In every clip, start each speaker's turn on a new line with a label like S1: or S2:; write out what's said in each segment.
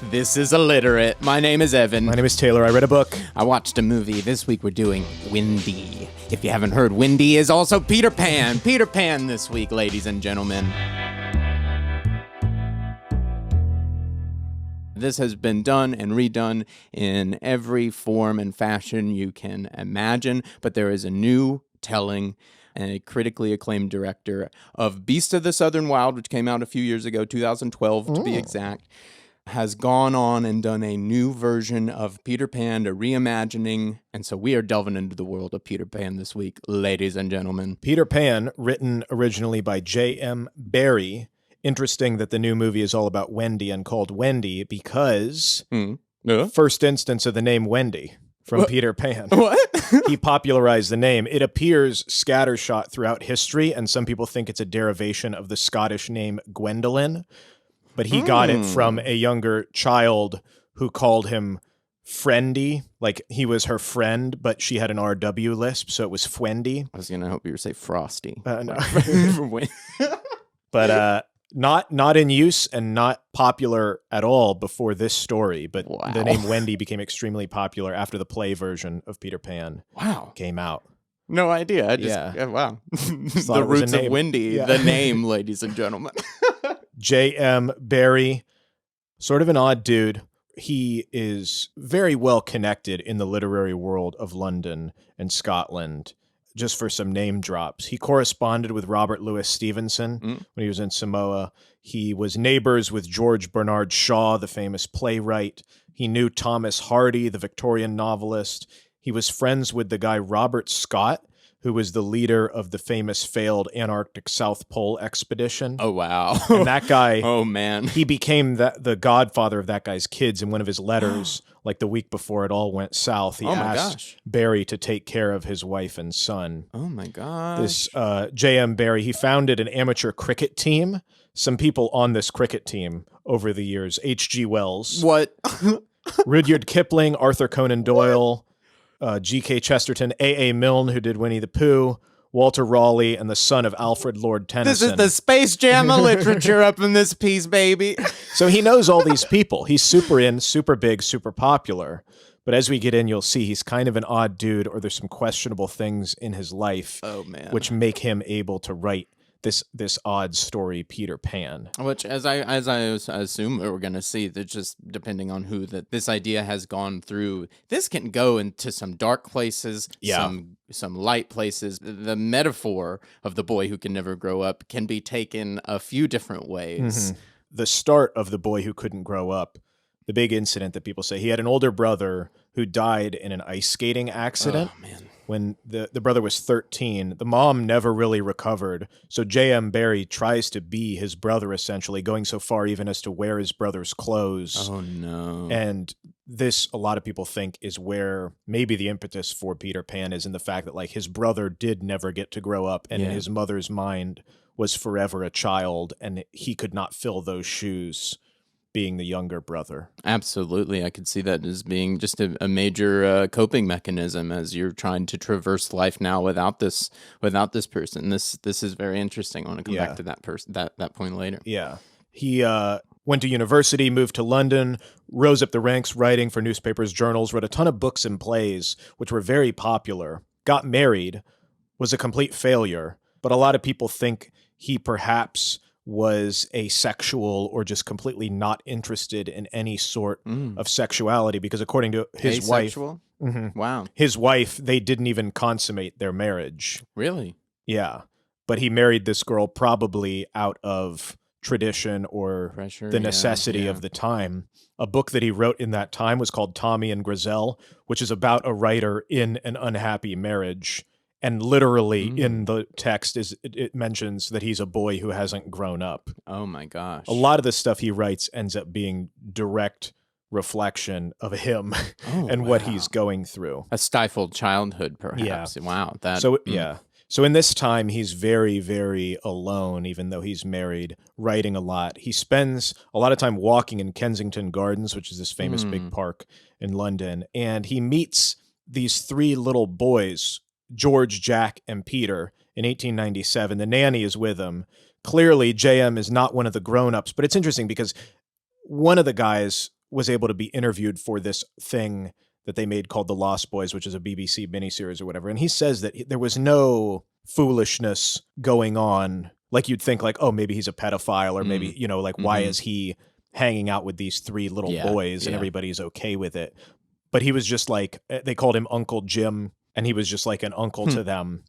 S1: This is Illiterate. My name is Evan.
S2: My name is Taylor. I read a book.
S1: I watched a movie. This week we're doing Wendy. If you haven't heard, Wendy is also Peter Pan. Peter Pan this week, ladies and gentlemen. This has been done and redone in every form and fashion you can imagine, but there is a new telling and a critically acclaimed director of Beast of the Southern Wild, which came out a few years ago, 2012 to be exact, has gone on and done a new version of Peter Pan, a reimagining, and so we are delving into the world of Peter Pan this week, ladies and gentlemen.
S2: Peter Pan, written originally by JM Barrie. Interesting that the new movie is all about Wendy and called Wendy because first instance of the name Wendy from Peter Pan.
S1: What?
S2: He popularized the name. It appears scattershot throughout history, and some people think it's a derivation of the Scottish name Gwendolyn. But he got it from a younger child who called him Friendy, like he was her friend, but she had an RW lisp, so it was Fwendy.
S1: I was going to hope you were say Frosty.
S2: No. But not in use and not popular at all before this story. But the name Wendy became extremely popular after the play version of Peter Pan came out.
S1: No idea. Wow. The roots of Wendy, the name, ladies and gentlemen.
S2: JM Barrie, sort of an odd dude. He is very well connected in the literary world of London and Scotland. Just for some name drops, he corresponded with Robert Louis Stevenson when he was in Samoa. He was neighbors with George Bernard Shaw, the famous playwright. He knew Thomas Hardy, the Victorian novelist. He was friends with the guy Robert Scott, who was the leader of the famous failed Antarctic South Pole expedition.
S1: Oh, wow.
S2: And that guy,
S1: oh, man.
S2: He became the godfather of that guy's kids. In one of his letters, like the week before it all went south, he asked Barrie to take care of his wife and son.
S1: Oh, my gosh.
S2: This JM Barrie, he founded an amateur cricket team. Some people on this cricket team over the years, H.G. Wells.
S1: What?
S2: Rudyard Kipling, Arthur Conan Doyle, G.K. Chesterton, A.A. Milne, who did Winnie the Pooh, Walter Raleigh, and the son of Alfred Lord Tennyson.
S1: This is the Space Jam of literature up in this piece, baby.
S2: So he knows all these people. He's super big, super popular. But as we get in, you'll see he's kind of an odd dude, or there's some questionable things in his life which make him able to write this odd story, Peter Pan. Which,
S1: as I assume we're going to see, that just depending on who this idea has gone through, this can go into some dark places, some light places. The metaphor of the boy who can never grow up can be taken a few different ways.
S2: Mm-hmm. The start of the boy who couldn't grow up, the big incident that people say, he had an older brother who died in an ice skating accident.
S1: Oh, man.
S2: When the brother was 13, the mom never really recovered. So J.M. Barrie tries to be his brother, essentially, going so far even as to wear his brother's clothes.
S1: Oh, no.
S2: And this, a lot of people think, is where maybe the impetus for Peter Pan is, in the fact that, like, his brother did never get to grow up, and in his mother's mind was forever a child, and he could not fill those shoes, being the younger brother.
S1: Absolutely. I could see that as being just a major coping mechanism as you're trying to traverse life now without this person. This is very interesting. I want to come back to that point later.
S2: Yeah. He went to university, moved to London, rose up the ranks writing for newspapers, journals, wrote a ton of books and plays, which were very popular, got married, was a complete failure. But a lot of people think he perhaps was asexual or just completely not interested in any sort of sexuality, because according to his
S1: Asexual?
S2: wife,
S1: Wow,
S2: his wife, they didn't even consummate their marriage.
S1: Really?
S2: Yeah. But he married this girl probably out of tradition or
S1: pressure,
S2: the necessity of the time. A book that he wrote in that time was called Tommy and Grizel, which is about a writer in an unhappy marriage. And literally in the text it mentions that he's a boy who hasn't grown up.
S1: Oh my gosh.
S2: A lot of the stuff he writes ends up being direct reflection of him and what he's going through.
S1: A stifled childhood, perhaps. Yeah. Wow.
S2: So in this time, he's very, very alone, even though he's married, writing a lot. He spends a lot of time walking in Kensington Gardens, which is this famous big park in London. And he meets these three little boys, George, Jack, and Peter, in 1897. The nanny is with him. Clearly, JM is not one of the grown-ups, but it's interesting because one of the guys was able to be interviewed for this thing that they made called The Lost Boys, which is a BBC miniseries or whatever. And he says that there was no foolishness going on. Like you'd think like, oh, maybe he's a pedophile or maybe, like why is he hanging out with these three little boys and everybody's okay with it. But he was just like, they called him Uncle Jim, and he was just like an uncle to them.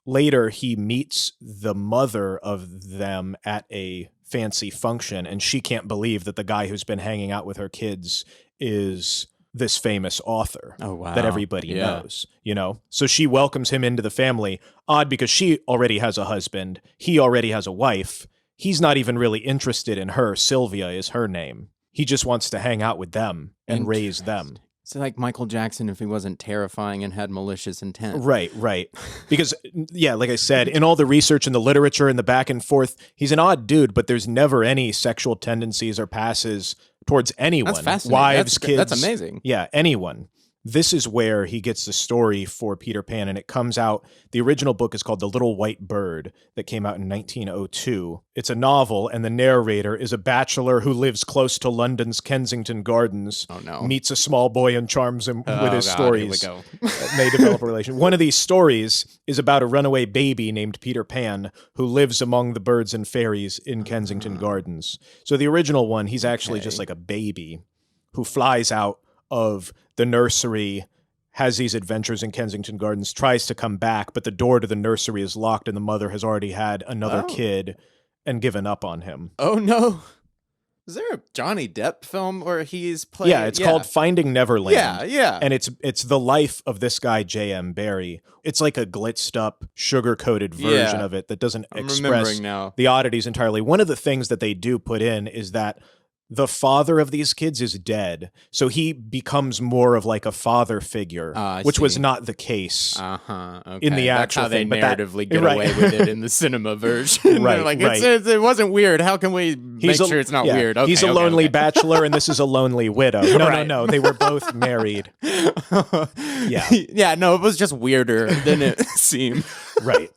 S2: Later, he meets the mother of them at a fancy function, and she can't believe that the guy who's been hanging out with her kids is this famous author that everybody knows, So she welcomes him into the family. Odd because she already has a husband. He already has a wife. He's not even really interested in her. Sylvia is her name. He just wants to hang out with them and raise them.
S1: It's like Michael Jackson if he wasn't terrifying and had malicious intent.
S2: Right. Because, like I said, in all the research and the literature and the back and forth, he's an odd dude, but there's never any sexual tendencies or passes towards anyone.
S1: That's fascinating.
S2: Wives, kids.
S1: That's amazing.
S2: Yeah, anyone. This is where he gets the story for Peter Pan, and it comes out, the original book is called The Little White Bird, that came out in 1902. It's a novel, and the narrator is a bachelor who lives close to London's Kensington Gardens, meets a small boy and charms him with his stories.
S1: Here we go.
S2: And they develop a relation. One of these stories is about a runaway baby named Peter Pan who lives among the birds and fairies in Kensington Gardens. So the original one, he's actually just like a baby who flies out of the nursery, has these adventures in Kensington Gardens, tries to come back, but the door to the nursery is locked and the mother has already had another kid and given up on him.
S1: Oh, no. Is there a Johnny Depp film where he's playing?
S2: Yeah, it's called Finding Neverland.
S1: Yeah.
S2: And it's the life of this guy, JM Barrie. It's like a glitzed up, sugar-coated version of it that doesn't express the oddities entirely. One of the things that they do put in is that the father of these kids is dead, so he becomes more of like a father figure, which was not the case in the actual thing.
S1: That's how they narratively get away with it in the cinema version.
S2: Right,
S1: like, it wasn't weird. How can we make sure it's not weird?
S2: He's a lonely bachelor, and this is a lonely widow. No. They were both married.
S1: No, it was just weirder than it seemed.
S2: Right.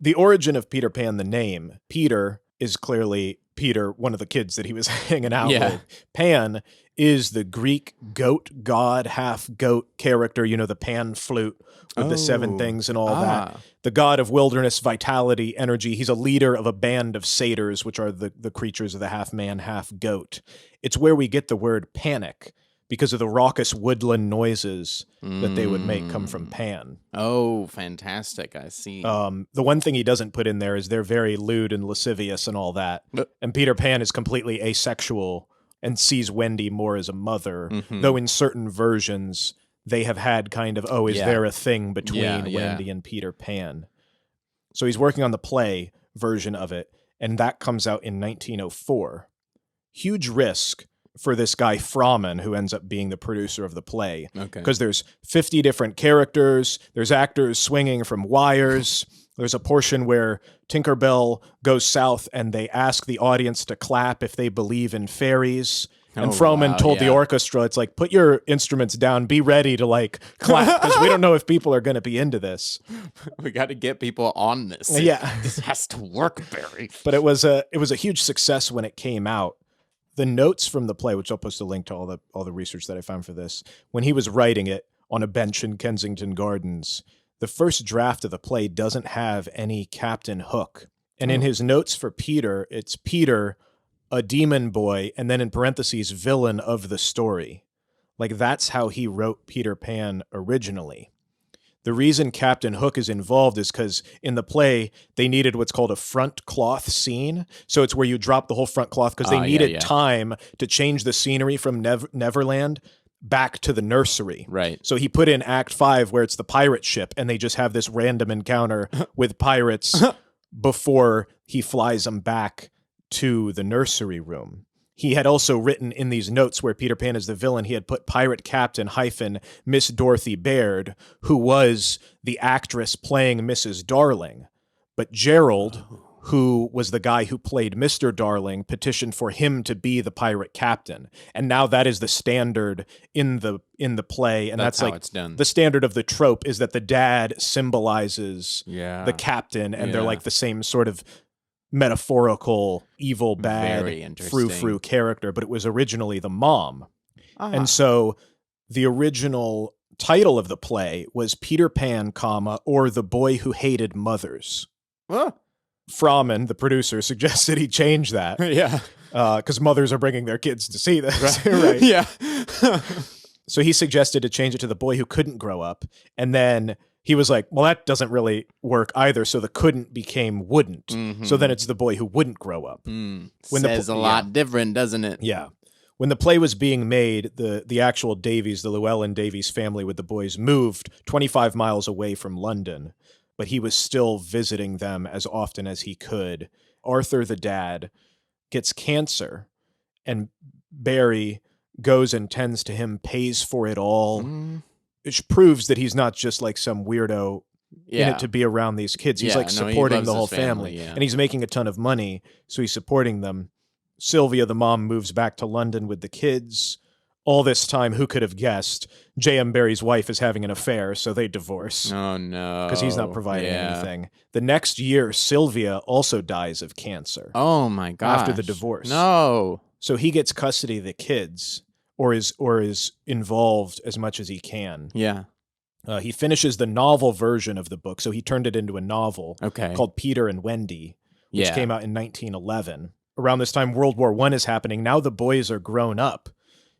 S2: The origin of Peter Pan, the name, Peter is clearly Peter, one of the kids that he was hanging out with. Pan is the Greek goat god, half goat character, the pan flute with the seven things and all that. The god of wilderness, vitality, energy. He's a leader of a band of satyrs, which are the creatures of the half man, half goat. It's where we get the word panic, because of the raucous woodland noises that they would make come from Pan.
S1: Oh, fantastic. I see.
S2: The one thing he doesn't put in there is they're very lewd and lascivious and all that. And Peter Pan is completely asexual and sees Wendy more as a mother, though in certain versions they have had kind of, is there a thing between Wendy and Peter Pan? So he's working on the play version of it, and that comes out in 1904. Huge risk for this guy Froman, who ends up being the producer of the play. Because there's 50 different characters, there's actors swinging from wires, there's a portion where Tinkerbell goes south and they ask the audience to clap if they believe in fairies. And Froman told the orchestra, it's like, put your instruments down, be ready to like clap, because we don't know if people are going to be into this.
S1: We got to get people on this.
S2: Yeah.
S1: This has to work, Barrie.
S2: But it was a huge success when it came out. The notes from the play, which I'll post a link to all the research that I found for this, when he was writing it on a bench in Kensington Gardens, the first draft of the play doesn't have any Captain Hook. And in his notes for Peter, it's Peter, a demon boy, and then in parentheses, villain of the story. Like, that's how he wrote Peter Pan originally. The reason Captain Hook is involved is because in the play, they needed what's called a front cloth scene. So it's where you drop the whole front cloth because they needed time to change the scenery from Neverland back to the nursery.
S1: Right.
S2: So he put in Act 5 where it's the pirate ship and they just have this random encounter with pirates before he flies them back to the nursery room. He had also written in these notes where Peter Pan is the villain, he had put pirate captain - Miss Dorothy Baird, who was the actress playing Mrs. Darling. But Gerald, who was the guy who played Mr. Darling, petitioned for him to be the pirate captain. And now that is the standard in the play. And that's
S1: how
S2: like
S1: it's done.
S2: The standard of the trope is that the dad symbolizes the captain, and they're like the same sort of metaphorical evil bad frou-frou character, but it was originally the mom. And so the original title of the play was Peter Pan, or The Boy Who Hated Mothers. Frommen, the producer, suggested he change that.
S1: Yeah.
S2: Because mothers are bringing their kids to see this.
S1: Right. Yeah.
S2: So he suggested to change it to The Boy Who Couldn't Grow Up. And then he was like, well, that doesn't really work either. So the couldn't became wouldn't.
S1: Mm-hmm.
S2: So then it's The Boy Who Wouldn't Grow Up.
S1: Says a lot different, doesn't it?
S2: Yeah. When the play was being made, the actual Davies, the Llewellyn Davies family with the boys, moved 25 miles away from London, but he was still visiting them as often as he could. Arthur, the dad, gets cancer, and Barrie goes and tends to him, pays for it all, which proves that he's not just like some weirdo in it to be around these kids. He's like supporting the whole family. And he's making a ton of money, so he's supporting them. Sylvia, the mom, moves back to London with the kids. All this time, who could have guessed, JM Barrie's wife is having an affair, so they divorce.
S1: Oh, no.
S2: Because he's not providing anything. The next year, Sylvia also dies of cancer.
S1: Oh, my gosh.
S2: After the divorce.
S1: No.
S2: So he gets custody of the kids, or is involved as much as he can.
S1: Yeah.
S2: He finishes the novel version of the book, so he turned it into a novel
S1: Okay.
S2: called Peter and Wendy, which came out in 1911. Around this time, World War I is happening. Now the boys are grown up.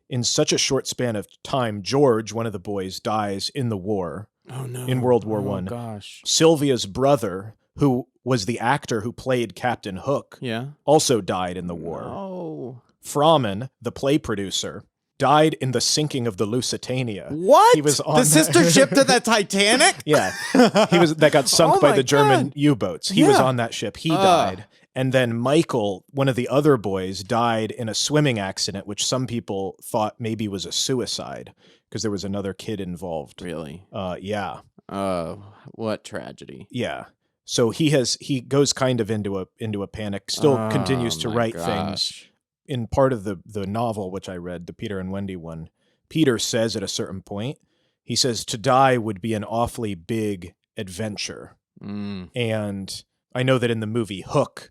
S2: In such a short span of time, George, one of the boys, dies in the war.
S1: Oh, no.
S2: In World War I.
S1: Oh, gosh.
S2: Sylvia's brother, who was the actor who played Captain Hook, also died in the war.
S1: Oh.
S2: Frommen, the play producer, died in the sinking of the Lusitania.
S1: What?
S2: He was on
S1: the sister ship to the Titanic?
S2: Yeah. That got sunk by the German U-boats. He was on that ship. He died. And then Michael, one of the other boys, died in a swimming accident, which some people thought maybe was a suicide because there was another kid involved.
S1: Really?
S2: Yeah.
S1: Oh, what tragedy.
S2: Yeah. So he goes kind of into a panic, still continues to write things. In part of the novel, which I read, the Peter and Wendy one, Peter says at a certain point, he says, to die would be an awfully big adventure. And I know that in the movie Hook,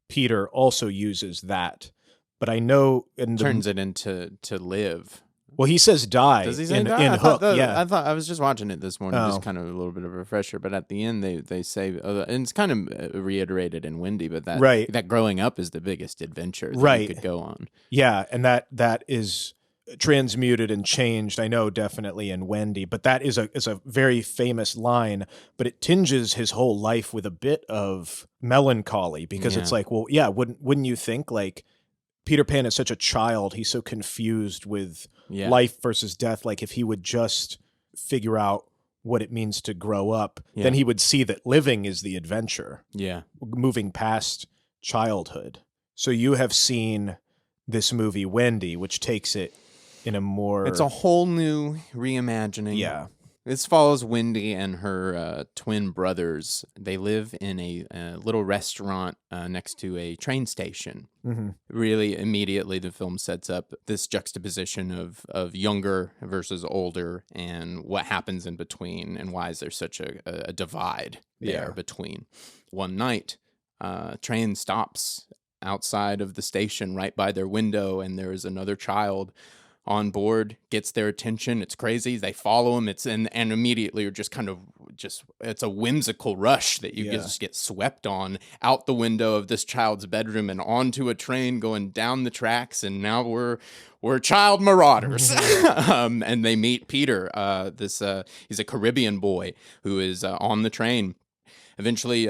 S2: Peter also uses that, but I know
S1: turns it into to live.
S2: Well, he says die.
S1: Does he say
S2: in
S1: Hook?
S2: Yeah,
S1: I thought I was just watching it this morning, just kind of a little bit of a refresher. But at the end, they say, and it's kind of reiterated in Wendy, but that growing up is the biggest adventure that you could go on.
S2: Yeah, and that is transmuted and changed. I know definitely in Wendy, but that is a very famous line. But it tinges his whole life with a bit of melancholy because it's like, well, yeah, wouldn't you think like Peter Pan is such a child? He's so confused with life versus death. Like if he would just figure out what it means to grow up, then he would see that living is the adventure. Yeah, moving past childhood. So you have seen this movie Wendy, which takes it in a more...
S1: It's a whole new reimagining. Yeah. This follows Wendy and her twin brothers. They live in a little restaurant next to a train station. Mm-hmm. Really, immediately, the film sets up this juxtaposition of younger versus older and what happens in between and why is there such a divide there between. One night, train stops outside of the station right by their window, and there is another child on board, gets their attention. It's crazy. They follow him. And immediately you're just kind of it's a whimsical rush that you just get swept on out the window of this child's bedroom and onto a train going down the tracks. And now we're child marauders. And they meet Peter. He's a Caribbean boy who is on the train. Eventually,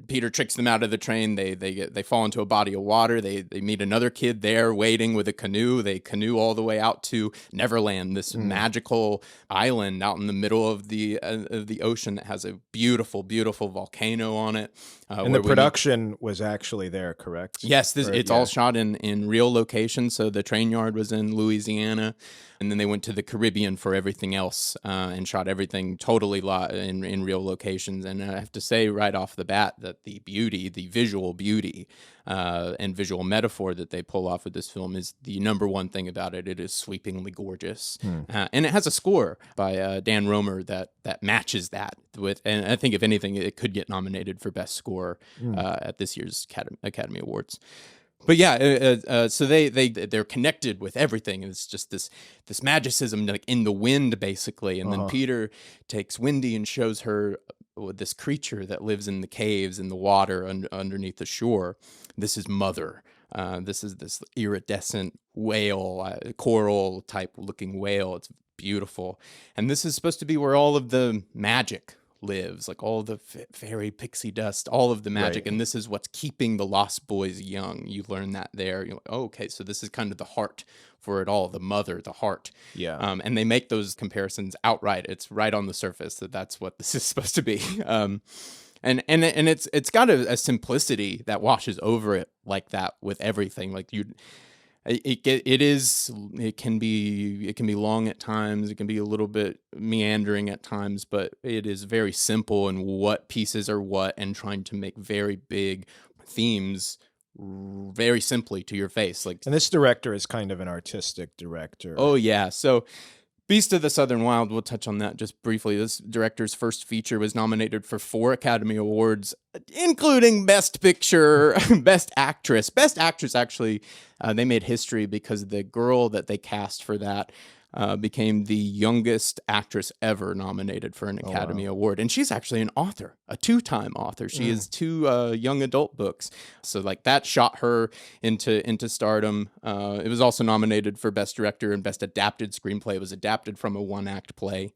S1: Peter tricks them out of the train. They fall into a body of water. They meet another kid there waiting with a canoe. They canoe all the way out to Neverland, this magical island out in the middle of the ocean that has a beautiful, beautiful volcano on it.
S2: And the production was actually there, correct?
S1: Yes, it's all shot in real locations. So the train yard was in Louisiana, and then they went to the Caribbean for everything else and shot everything totally in real locations. And I have to say right off the bat that the visual beauty and visual metaphor that they pull off with this film is the number one thing about it. It is sweepingly gorgeous. And it has a score by Dan Romer that matches that with, and I think if anything, it could get nominated for Best Score at this year's Academy Awards. But yeah, so they're connected with everything, and it's just this magicism like in the wind basically. And then Peter takes Wendy and shows her this creature that lives in the caves in the water underneath the shore. This is Mother. This is this iridescent whale, coral type looking whale. It's beautiful, and this is supposed to be where all of the magic lives, like all the fairy pixie dust, all of the magic.
S2: Right.
S1: And this is what's keeping the Lost Boys young. You learn that there. You're like, oh, okay, so this is kind of the heart for it all, the mother, the heart.
S2: Yeah.
S1: And they make those comparisons outright. It's right on the surface that that's what this is supposed to be. And it's got a simplicity that washes over it like that with everything. Like it can be long at times. It can be a little bit meandering at times, but it is very simple in what pieces are what, and trying to make very big themes very simply to your face. Like,
S2: And this director is kind of an artistic director.
S1: oh yeah, so Beast of the Southern Wild, we'll touch on that just briefly. This director's first feature was nominated for 4 Academy Awards, including Best Picture, Best Actress. Best Actress, actually, they made history because the girl that they cast for that became the youngest actress ever nominated for an Academy Award. And she's actually an author, a 2-time author. She has 2 young adult books. So like that shot her into stardom. It was also nominated for Best Director and Best Adapted Screenplay. It was adapted from a 1-act play.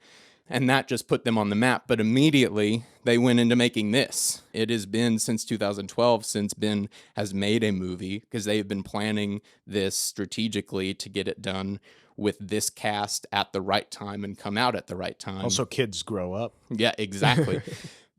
S1: And that just put them on the map. But immediately they went into making this. It has been since 2012 since Ben has made a movie, because they've been planning this strategically to get it done with this cast at the right time and come out at the right time.
S2: Also, kids grow up.
S1: Yeah, exactly.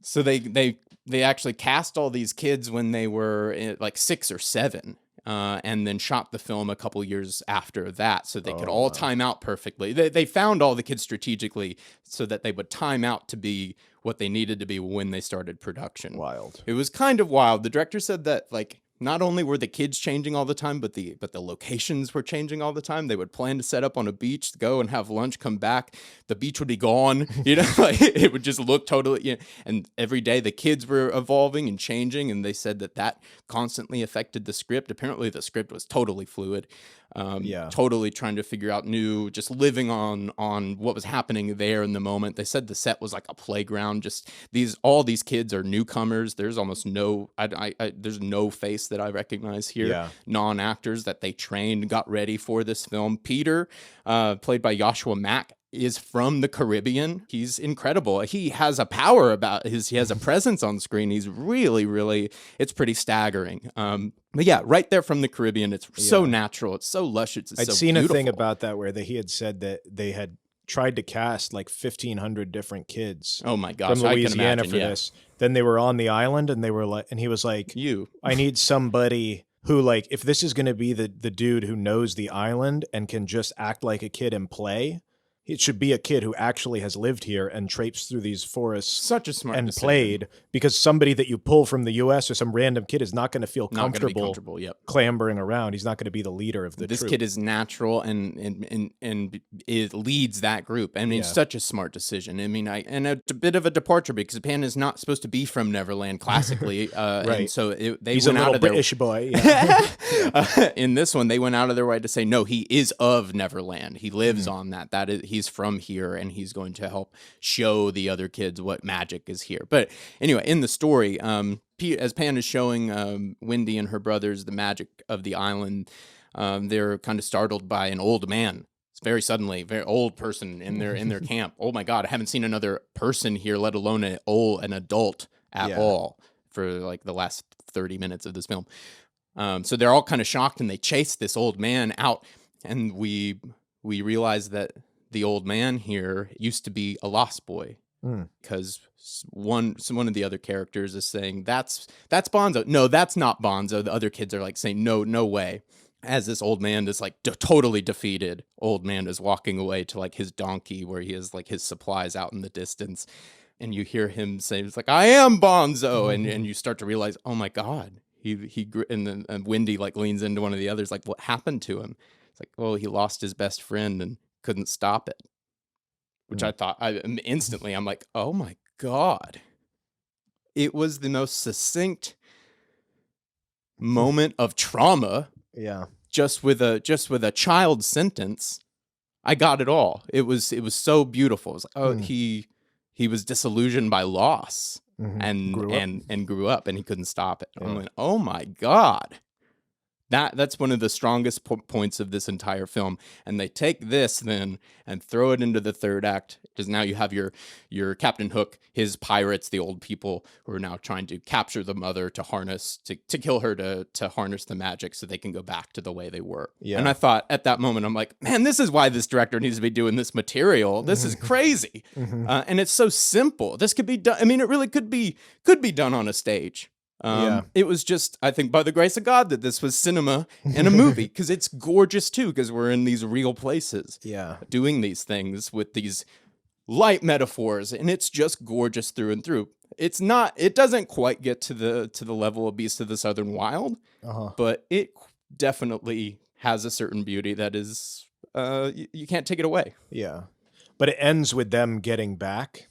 S1: So they actually cast all these kids when they were like 6 or 7. And then shot the film a couple years after that, so they could all time out perfectly. They found all the kids strategically so that they would time out to be what they needed to be when they started production.
S2: Wild.
S1: It was kind of wild. The director said that like not only were the kids changing all the time, but the locations were changing all the time. They would plan to set up on a beach, go and have lunch, come back. The beach would be gone. You know, like it would just look totally. You know, and every day the kids were evolving and changing, and they said that constantly affected the script. Apparently, the script was totally fluid. Totally trying to figure out new, just living on what was happening there in the moment. They said the set was like a playground. Just all these kids are newcomers. There's almost no, there's no face that I recognize here.
S2: Yeah.
S1: Non-actors that they trained, got ready for this film. Peter, played by Joshua Mack, is from the Caribbean. He's incredible. He has a power he has a presence on screen. He's really, really, it's pretty staggering. But yeah, right there from the Caribbean. It's so natural. It's so lush. It's
S2: I'd
S1: so
S2: seen
S1: beautiful.
S2: a thing about that where he had said that they had tried to cast like 1,500 different kids.
S1: Oh my gosh,
S2: from Louisiana
S1: I can imagine,
S2: for this. Then they were on the island, and they were like, and he was like, I need somebody who, like, if this is going to be the dude who knows the island and can just act like a kid and play, it should be a kid who actually has lived here and traipsed through these forests.
S1: Such a smart
S2: and
S1: decision.
S2: Played, because somebody that you pull from the U.S. or some random kid is not going to feel comfortable clambering around. He's not going to be the leader of the
S1: This
S2: troop.
S1: kid is natural and it leads that group. I mean, such a smart decision. I mean, and a bit of a departure, because Pan is not supposed to be from Neverland classically.
S2: Right.
S1: And so
S2: He's
S1: went
S2: a
S1: out
S2: little
S1: of their
S2: British boy. Yeah.
S1: in this one, they went out of their way to say, no, he is of Neverland. He lives on that. That is, he's from here, and he's going to help show the other kids what magic is here. But anyway, in the story, as Pan is showing Wendy and her brothers the magic of the island, they're kind of startled by an old man. It's very suddenly, very old person in their camp. Oh my God, I haven't seen another person here, let alone an adult at all, for like the last 30 minutes of this film. So they're all kind of shocked, and they chase this old man out, and we realize that the old man here used to be a lost boy, because one of the other characters is saying, that's Bonzo. No, that's not Bonzo. The other kids are like saying, no way. As this old man, this like totally defeated old man, is walking away to like his donkey, where he has like his supplies out in the distance, and you hear him say, it's like, I am Bonzo, and you start to realize, oh my God, and then Wendy like leans into one of the others, like, what happened to him? It's like, well, he lost his best friend and couldn't stop it, which I thought, instantly, I'm like, oh my God. It was the most succinct moment of trauma
S2: Yeah.
S1: just with a child sentence. I got it all. It was so beautiful. It was like, he was disillusioned by loss and grew up and he couldn't stop it. I'm like, oh my God. That's one of the strongest points of this entire film. And they take this then and throw it into the third act, because now you have your Captain Hook, his pirates, the old people who are now trying to capture the mother to kill her to harness the magic so they can go back to the way they were. Yeah. And I thought at that moment, I'm like, man, this is why this director needs to be doing this material. This is crazy. And it's so simple. This could be done. I mean, it really could be done on a stage. It was just, I think, by the grace of God that this was cinema and a movie, because it's gorgeous too, because we're in these real places doing these things with these light metaphors, and it's just gorgeous through and through. It doesn't quite get to the level of Beast of the Southern Wild, but it definitely has a certain beauty that is, you can't take it away.
S2: Yeah. But it ends with them getting back.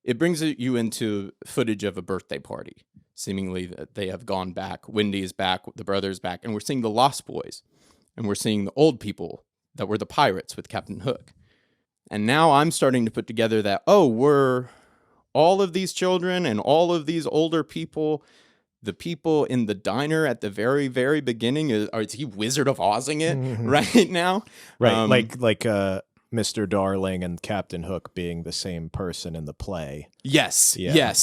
S1: It brings you into footage of a birthday party. Seemingly that they have gone back. Wendy is back, the brother's back, and we're seeing the Lost Boys, and we're seeing the old people that were the pirates with Captain Hook. And now I'm starting to put together that, we're all of these children and all of these older people, the people in the diner at the very, very beginning, is he Wizard of Ozing it right now?
S2: Right, like Mr. Darling and Captain Hook being the same person in the play.
S1: Yes. It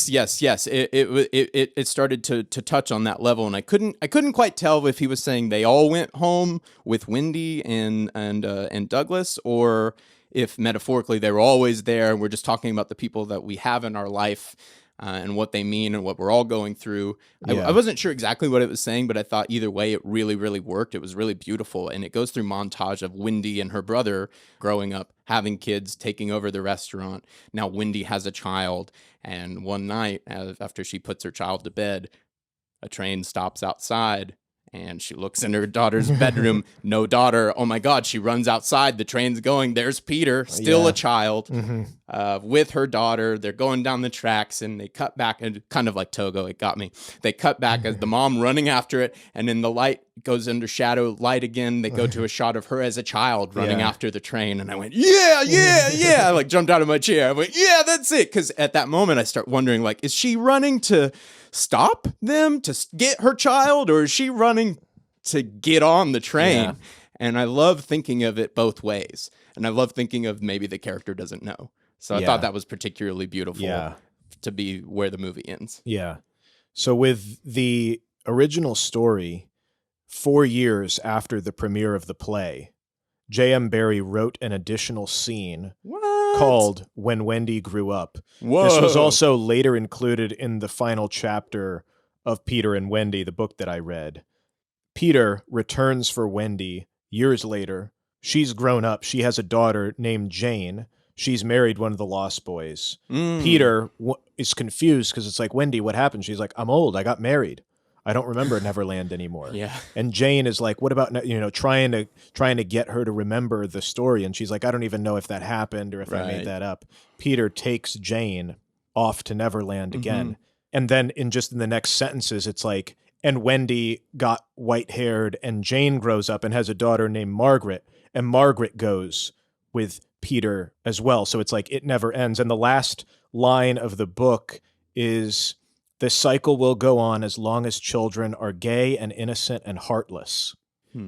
S1: started to touch on that level, and I couldn't quite tell if he was saying they all went home with Wendy and Douglas, or if metaphorically they were always there and we're just talking about the people that we have in our life. And what they mean and what we're all going through. I wasn't sure exactly what it was saying, but I thought either way it really, really worked. It was really beautiful. And it goes through montage of Wendy and her brother growing up, having kids, taking over the restaurant. Now Wendy has a child. And one night, after she puts her child to bed, a train stops outside. And she looks in her daughter's bedroom. No daughter. Oh my God. She runs outside. The train's going. There's Peter, still a child, with her daughter. They're going down the tracks, and they cut back, and kind of like Togo, it got me. They cut back as the mom running after it. And then the light goes under shadow light again. They go to a shot of her as a child running after the train. And I went, yeah. I like jumped out of my chair. I went, yeah, that's it. Because at that moment, I start wondering, like, is she running to stop them to get her child, or is she running to get on the train? And I love thinking of it both ways, and I love thinking of maybe the character doesn't know. So I thought that was particularly beautiful to be where the movie ends.
S2: So with the original story, 4 years after the premiere of the play, JM Barrie wrote an additional scene called When Wendy Grew Up.
S1: Whoa.
S2: This was also later included in the final chapter of Peter and Wendy, the book that I read. Peter returns for Wendy years later. She's grown up. She has a daughter named Jane. She's married one of the Lost Boys. Peter is confused because it's like, Wendy, what happened? She's like, I'm old. I got married. I don't remember Neverland anymore. And Jane is like, what about, trying to get her to remember the story. And she's like, I don't even know if that happened or if I made that up. Peter takes Jane off to Neverland again. And then in the next sentences, it's like, and Wendy got white-haired, and Jane grows up and has a daughter named Margaret, and Margaret goes with Peter as well. So it's like, it never ends. And the last line of the book is, the cycle will go on as long as children are gay and innocent and heartless,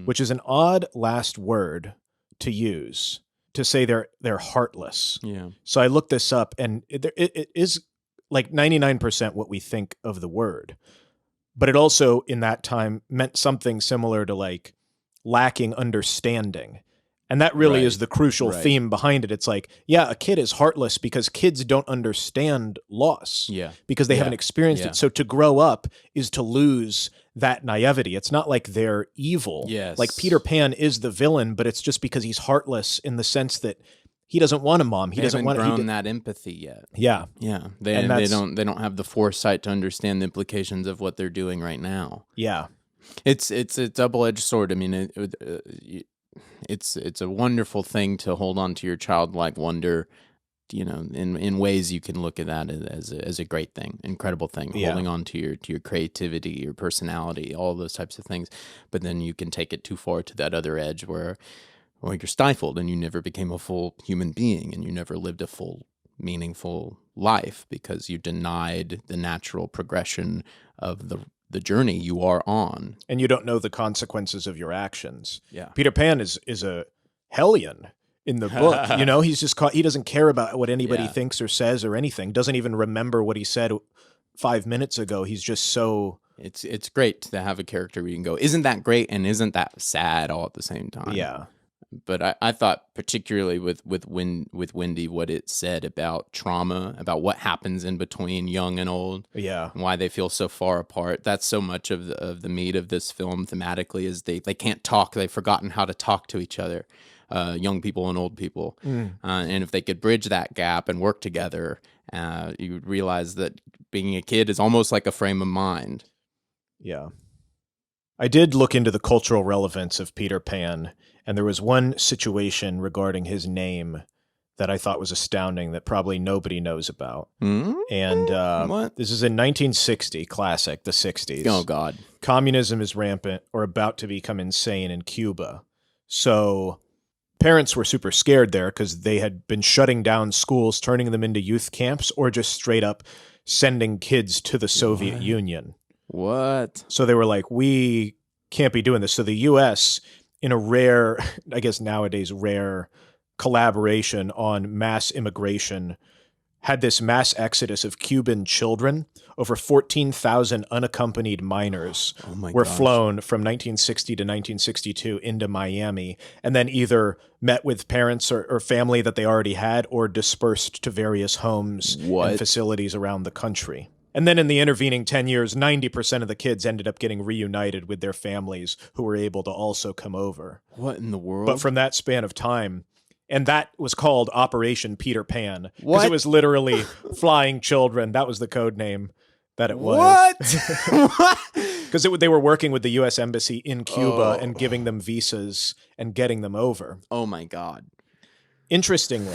S2: which is an odd last word to use, to say they're heartless. So I looked this up, and it is like 99% what we think of the word. But it also, in that time, meant something similar to like lacking understanding. And that really is the crucial theme behind it. It's like, a kid is heartless because kids don't understand loss. Because they haven't experienced it. So to grow up is to lose that naivety. It's not like they're evil. Like Peter Pan is the villain, but it's just because he's heartless in the sense that he doesn't want a mom. He doesn't want
S1: grown that empathy yet. They don't have the foresight to understand the implications of what they're doing right now. It's a double-edged sword. I mean, it's a wonderful thing to hold on to your childlike wonder. in ways you can look at that as a great thing, incredible thing, holding on to your creativity, your personality, all those types of things. But then you can take it too far to that other edge where you're stifled and you never became a full human being and you never lived a full, meaningful life because you denied the natural progression of the journey you are on.
S2: And you don't know the consequences of your actions.
S1: Yeah.
S2: Peter Pan is a hellion in the book. He's just he doesn't care about what anybody thinks or says or anything. Doesn't even remember what he said 5 minutes ago. He's just so...
S1: It's great to have a character where you can go, isn't that great and isn't that sad all at the same time?
S2: Yeah.
S1: But I thought particularly with Wendy, what it said about trauma, about what happens in between young and old,
S2: and
S1: why they feel so far apart. That's so much of the meat of this film thematically is they can't talk. They've forgotten how to talk to each other, young people and old people. And if they could bridge that gap and work together, you would realize that being a kid is almost like a frame of mind.
S2: Yeah. I did look into the cultural relevance of Peter Pan, and there was one situation regarding his name that I thought was astounding that probably nobody knows about. And
S1: What?
S2: This is in 1960, classic, the 60s.
S1: Oh, God.
S2: Communism is rampant or about to become insane in Cuba. So parents were super scared there because they had been shutting down schools, turning them into youth camps, or just straight up sending kids to the Soviet Union.
S1: What?
S2: So they were like, we can't be doing this. So the U.S., in a rare, I guess nowadays rare collaboration on mass immigration, had this mass exodus of Cuban children. Over 14,000 unaccompanied minors were flown from 1960 to 1962 into Miami, and then either met with parents or family that they already had, or dispersed to various homes and facilities around the country. And then in the intervening 10 years, 90% of the kids ended up getting reunited with their families who were able to also come over.
S1: What in the world?
S2: But from that span of time, and that was called Operation Peter Pan. Because it was literally flying children. That was the code name that it was.
S1: What?
S2: Because they were working with the U.S. Embassy in Cuba and giving them visas and getting them over.
S1: Oh, my God.
S2: Interestingly...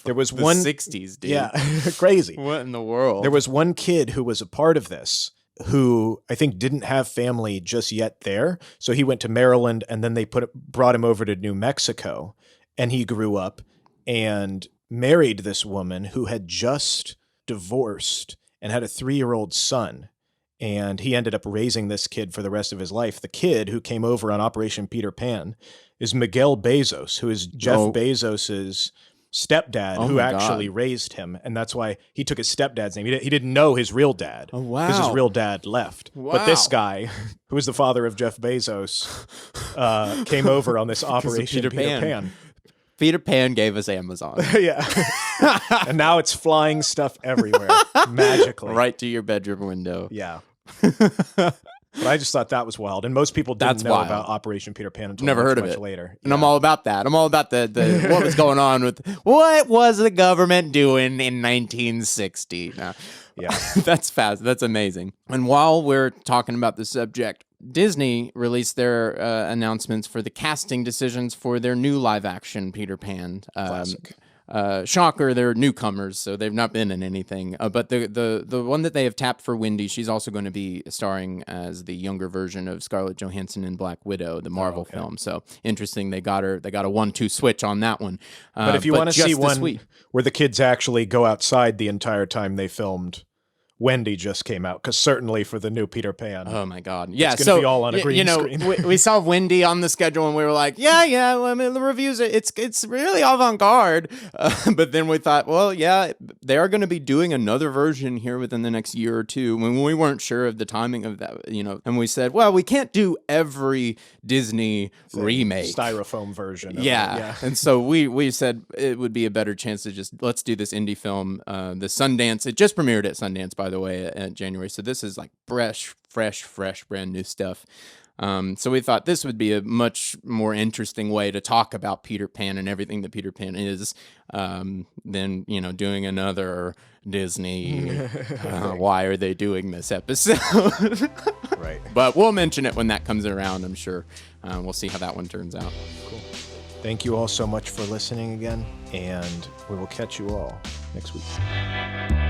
S2: There was
S1: the
S2: one
S1: 60s, dude.
S2: Yeah, crazy.
S1: What in the world?
S2: There was one kid who was a part of this who I think didn't have family just yet there. So he went to Maryland and then they brought him over to New Mexico, and he grew up and married this woman who had just divorced and had a 3-year-old son. And he ended up raising this kid for the rest of his life. The kid who came over on Operation Peter Pan is Miguel Bezos, who is Jeff Bezos's stepdad, who actually raised him, and that's why he took his stepdad's name. He didn't know his real dad because his real dad left. But this guy, who is the father of Jeff Bezos, came over on this Operation Peter Pan.
S1: Peter Pan gave us Amazon.
S2: Yeah. And now it's flying stuff everywhere, magically.
S1: Right to your bedroom window.
S2: Yeah. But I just thought that was wild, and most people didn't know about Operation Peter Pan until
S1: Never heard
S2: much
S1: of it
S2: later.
S1: And I'm all about that. I'm all about the what was going on with what was the government doing in 1960. No.
S2: Yeah,
S1: that's fast. That's amazing. And while we're talking about the subject, Disney released their announcements for the casting decisions for their new live-action Peter Pan.
S2: Classic.
S1: Shocker, they're newcomers, so they've not been in anything. But the one that they have tapped for Wendy, she's also going to be starring as the younger version of Scarlett Johansson in Black Widow, the Marvel film. So interesting, they got a 1-2 switch on that one.
S2: But if you want to see one
S1: week,
S2: where the kids actually go outside the entire time they filmed, Wendy just came out, because certainly for the new Peter Pan.
S1: Oh my God! Yeah,
S2: it's going to be all on a green screen.
S1: we saw Wendy on the schedule, and we were like, yeah. I mean, the reviews, it's really avant-garde. But then we thought, well, yeah, they are going to be doing another version here within the next year or two. When we weren't sure of the timing of that, and we said, well, we can't do every Disney remake
S2: styrofoam version.
S1: Yeah. And so we said it would be a better chance to just let's do this indie film. The Sundance, it just premiered at Sundance, by the way, in January. So this is like fresh, brand new stuff. So we thought this would be a much more interesting way to talk about Peter Pan and everything that Peter Pan is than, doing another Disney. Why are they doing this episode?
S2: Right.
S1: But we'll mention it when that comes around, I'm sure. We'll see how that one turns out.
S2: Cool. Thank you all so much for listening again. and we will catch you all next week.